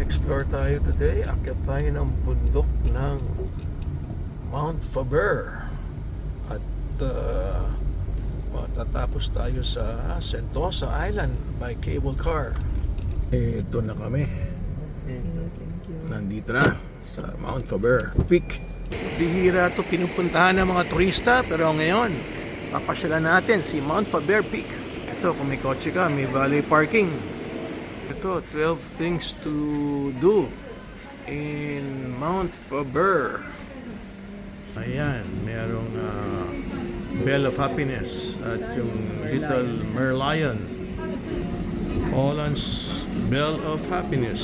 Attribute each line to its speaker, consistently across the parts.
Speaker 1: Mag-explore tayo today. Akyat tayo ng bundok ng Mount Faber. At matatapos tayo sa Sentosa Island by cable car. Ito na kami. Nandito na sa Mount Faber Peak. Bihira ito pinupuntahan ng mga turista, pero ngayon papasyalan natin si Mount Faber Peak. Ito, kung may kotse ka, may valet parking. Ito, 12 things to do in Mount Faber. Ayan, merong Bell of Happiness at yung Little Merlion. Holland's Bell of Happiness.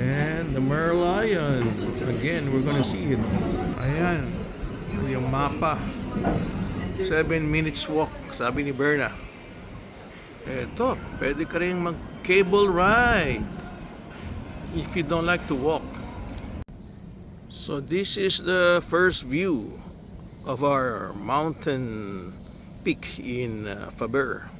Speaker 1: And the Merlion. Again, we're gonna see it. Ayan, yung mapa. 7 minutes walk, sabi ni Berna. Eto, pwede ka rin mag-cable ride if you don't like to walk. So this is the first view of our mountain peak in Faber.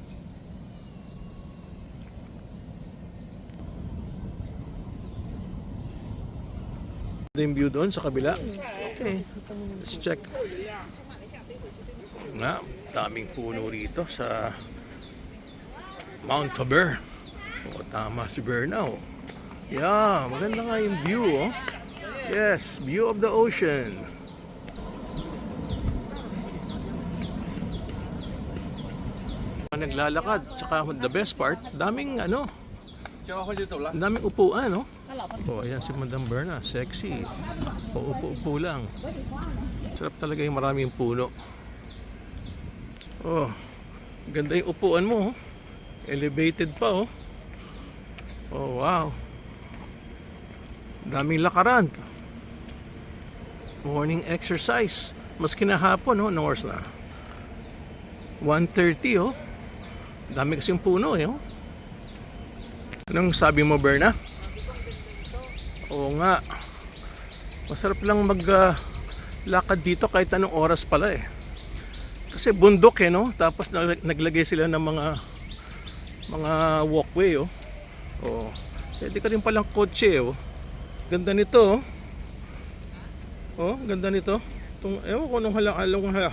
Speaker 1: Ito yung view doon sa kabila. Okay, let's check. Nga, daming puno rito sa Mount Faber. O, tama si Berna. Yeah, maganda nga yung view, oh. Yes, view of the ocean. Naglalakad, tsaka the best part, daming daming upuan, no? Oh, ayan si Madam Berna, sexy. O, upo lang. Sarap talaga yung maraming puno. Oh, ganda yung upuan mo, oh. Elevated pa, oh. Oh, wow. Daming lakaran. Morning exercise. Mas kinahapon, oh. Anong oras na? 1:30, oh. Dami kasing puno, eh, oh. Anong sabi mo, Berna? Oo nga. Masarap lang maglakad dito kahit anong oras pala, eh. Kasi bundok, eh, no? Tapos naglagay sila ng mga walkway, oh. Oh, pwede ka rin palang kotse, oh. Ganda nito, oh. Oh, ganda nito. Ewan ko nung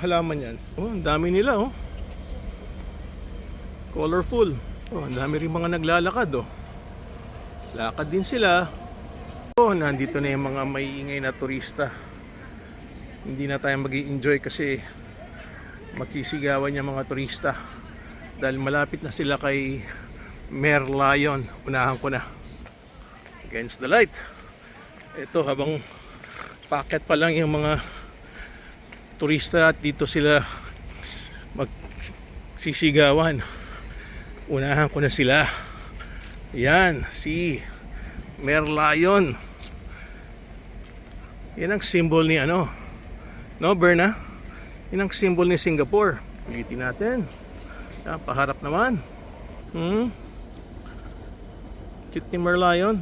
Speaker 1: halaman yan. Oh, ang dami nila, oh. Colorful. Oh, ang dami rin mga naglalakad, oh. Lakad din sila. Oh, nandito na yung mga maiingay na turista. Hindi na tayo mag-i-enjoy kasi magsisigawan yung mga turista. Dahil malapit na sila kay Merlion. Unahan ko na. Against the light. Ito, habang packet pa lang yung mga turista at dito sila magsisigawan. Unahan ko na sila. Yan, si Merlion. Yan ang symbol ni no, Berna? Yan ang symbol ni Singapore. Ulitin natin. Yan, paharap naman. Cute ni Merlion.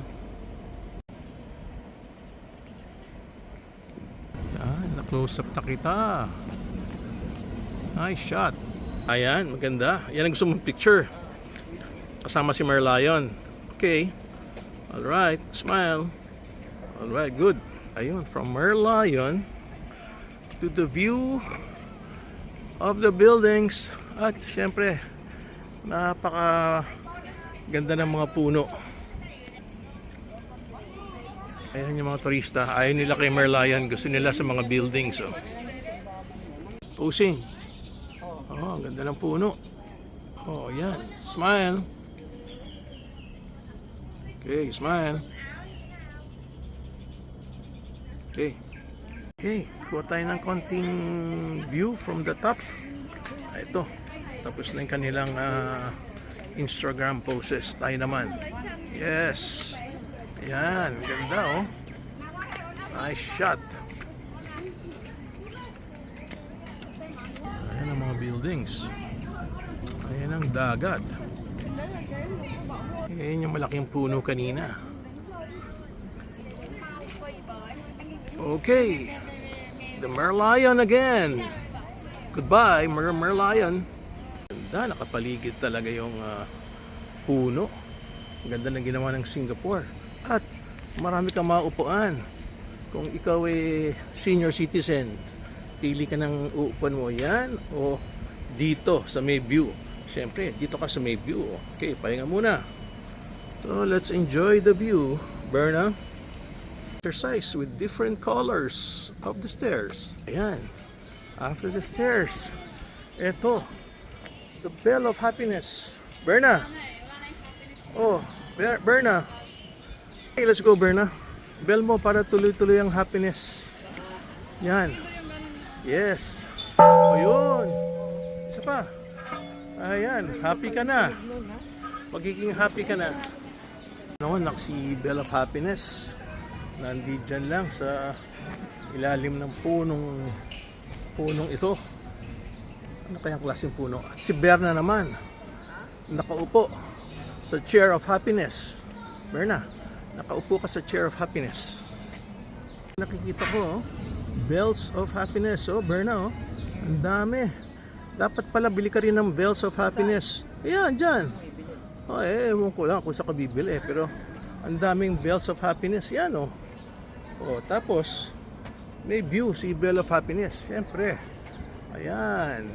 Speaker 1: Yan, na-close up na kita. Nice shot. Ayan, maganda. Yan ang gusto mong picture. Kasama si Merlion. Okay. Alright, smile. Alright, good. Ayun, from Merlion to the view of the buildings. At syempre, napaka ganda ng mga puno. Ayan yung mga turista. Ayaw nila kay Merlion. Gusto nila sa mga buildings, oh. Posing. Oh, ganda ng puno. Oh, yan. Smile. Okay, smile. Okay. Okay, kuha tayo ng konting view from the top. Ito. Tapos na yung kanilang Instagram poses. Tayo naman. Yes. Yan, ganda, oh. Nice shot. Ayan ang mga buildings. Ayan ang dagat. Ayan yung malaking puno kanina. Okay. The Merlion again. Goodbye, Merlion. Ganda, nakapaligid talaga yung puno. Ganda ng ginawa ng Singapore. At marami kang maupuan. Kung ikaw ay senior citizen, pili ka ng uupuan mo yan o dito sa may view. Siyempre, dito ka sa may view. Okay, pahinga muna. So, let's enjoy the view, Berna. Exercise with different colors of the stairs. Ayan. After the stairs, eto, the bell of happiness. Berna. Oh, Berna. Hey, let's go, Berna. Bell mo para tuloy-tuloy ang happiness. Yan. Yes. O yun. Isa pa. Ayan. Happy ka na. Magiging happy ka na. Noon, si Bell of Happiness. Nandito lang sa ilalim ng punong ito. Ano kayang klaseng puno? At si Berna naman. Nakaupo sa chair of happiness. Berna. Nakaupo ka sa chair of happiness. Nakikita ko, bells of happiness. Oh, Berna, oh. Ang dami. Dapat pala bili ka rin ng bells of happiness. Ayan, dyan. Oh, ewan ko lang kung saan ka bibili. Pero, ang daming bells of happiness. Yan, oh. Oh, tapos, may view si bell of happiness. Siyempre. Ayan.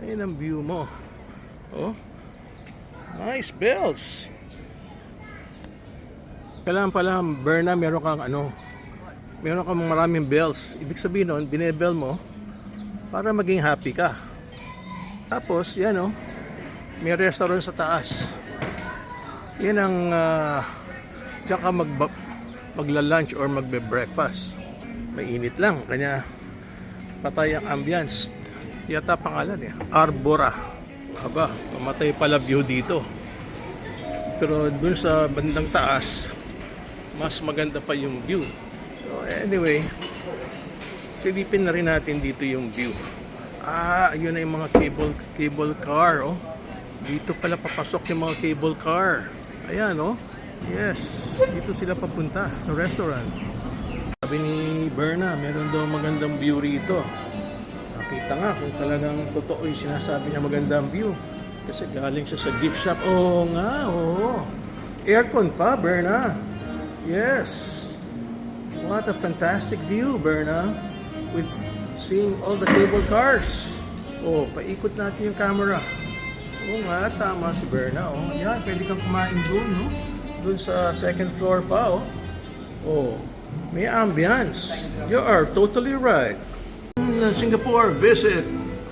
Speaker 1: Ayan ang view mo. Oh. Nice bells. Kailangan pala, Berna, meron kang maraming bells. Ibig sabihin nun, binebell mo para maging happy ka. Tapos, yan may restaurant sa taas. Yan ang diyan ka magla-lunch or magbe-breakfast. Mainit lang, kanya patay ang ambience. Tiyata pangalan Arbora. Aba, pamatay pala view dito. Pero dun sa bandang taas, mas maganda pa yung view. So anyway, silipin na rin natin dito yung view. Ayun na yung mga cable car, oh. Dito pala papasok yung mga cable car. Ayan, oh. Yes, dito sila papunta sa restaurant. Sabi ni Berna, meron daw magandang view rito. Nakita nga kung talagang totoo yung sinasabi niya magandang view. Kasi galing siya sa gift shop. Oo nga, oo. Aircon pa, Berna. Yes. What a fantastic view, Berna. With seeing all the cable cars. Oh, paikot natin yung camera. Oo nga, tama si Berna. Oh, yan, pwede kang kumain doon, no? Doon sa second floor pa, oh. Oh, may ambience. You are totally right. Singapore, visit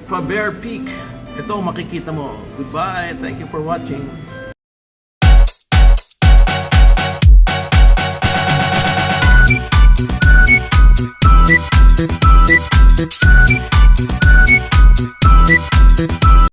Speaker 1: Faber Peak. Ito makikita mo. Goodbye. Thank you for watching.